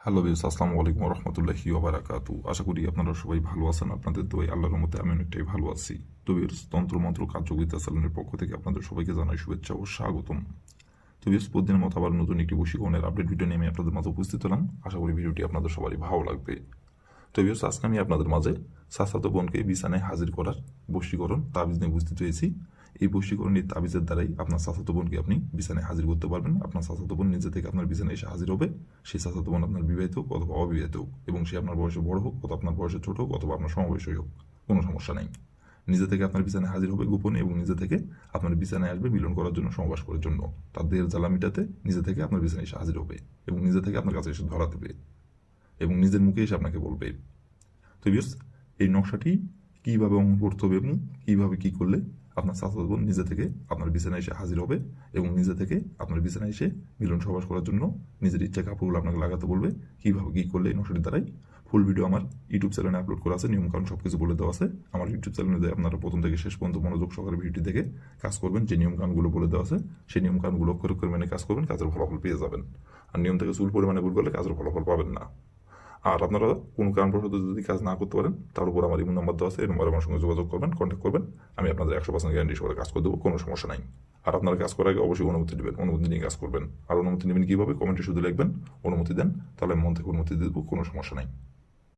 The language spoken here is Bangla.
হ্যালো বিয়স, আসসালামু আলাইকুম রহমতুল্লাহি ওবারাকাতু। আশা করি আপনারা সবাই ভালো আছেন। আপনাদের দোয়াই আল্লাহর রহমতে আমি অনেকটাই ভালো আছি। তো বিয়স, তন্ত্রমন্ত্র কার্যকরিতা চ্যানেলের পক্ষ থেকে আপনাদের সবাইকে জানাই শুভেচ্ছা ও স্বাগতম। তো বিয়স, প্রতিদিনের মতো আবার নতুন একটি বশীকরণের আপডেট ভিডিও নিয়ে আমি আপনাদের মাঝে উপস্থিত হলাম। আশা করি ভিডিওটি আপনাদের সবারই ভালো লাগবে। তো বিয়স, আজকে আমি আপনাদের মাঝে চাচাতো বোনকে বিছানায় হাজির করার বশীকরণ তাবিজ নিয়ে উপস্থিত হয়েছি। এই বশীকরণী তাবিজের দ্বারাই আপনার চাচাতো বোনকে আপনি বিছানায় হাজির করতে পারবেন। আপনার চাচাতো বোন নিজে থেকে আপনার বিছানায় এসে হাজির হবে। সেই চাচাতো বোন আপনার বিবাহিত হোক অথবা অবিবাহিত হোক, এবং সে আপনার বয়সে বড় হোক অথবা আপনার বয়সে ছোট হোক অথবা আপনার সমবয়সী হোক, কোনো সমস্যা নেই। নিজে থেকে আপনার বিছানায় হাজির হবে গোপনে, এবং নিজে থেকে আপনার বিছানায় আসবে মিলন করার জন্য, সহবাস করার জন্য। তার দেহের জ্বালা মিটাতে নিজে থেকে আপনার বিছানায় এসে হাজির হবে, এবং নিজে থেকে আপনার কাছে এসে ধরা দেবে, এবং নিজের মুখে এসে আপনাকে বলবে। তো বিয়স, এই নকশাটি কীভাবে অঙ্কন করতে হবে এবং কীভাবে কী করলে আপনার চাচাতো বোন নিজে থেকে আপনার বিছানায় এসে হাজির হবে, এবং নিজে থেকে আপনার বিছানায় এসে মিলন সহবাস করার জন্য নিজের ইচ্ছা কাপড়গুলো আপনাকে লাগাতে বলবে, কীভাবে কী করলে এই নকশাটির দ্বারাই। ফুল ভিডিও আমার ইউটিউব চ্যানেলে আপলোড করা আছে, নিয়মকানুন সব কিছু বলে দেওয়া আছে। আমার ইউটিউব চ্যানেলে আপনারা প্রথম থেকে শেষ পর্যন্ত মনোযোগ সহকারে ভিডিওটি দেখে কাজ করবেন। যে নিয়মকানুনগুলো বলে দেওয়া আছে সেই নিয়মকানুনগুলো অক্ষরে অক্ষরে মেনে কাজ করবেন, কাজের ফলাফল পেয়ে যাবেন। আর নিয়ম থেকে চুল পরিমাণে ভুল করলে কাজের ফলাফল পাবেন না। আর আপনারা কোনো কারণবশত যদি কাজ না করতে পারেন, তার উপর আমার ইমো নাম্বার দেওয়া আছে, এই নম্বরে আমার সঙ্গে যোগাযোগ করবেন, কন্ট্যাক্ট করবেন। আমি আপনাদের 100% গ্যারান্টি সহকারে কাজ করে দেবো, কোনো সমস্যা নাই। আর আপনারা কাজ করার আগে অবশ্যই অনুমতি নেবেন, অনুমতি নিয়ে কাজ করবেন। আর অনুমতি নেবেন কীভাবে, কমেন্টে শুধু লিখবেন অনুমতি দেন, তাহলে মন থেকে অনুমতি দিয়ে দেবো, কোনো সমস্যা নাই।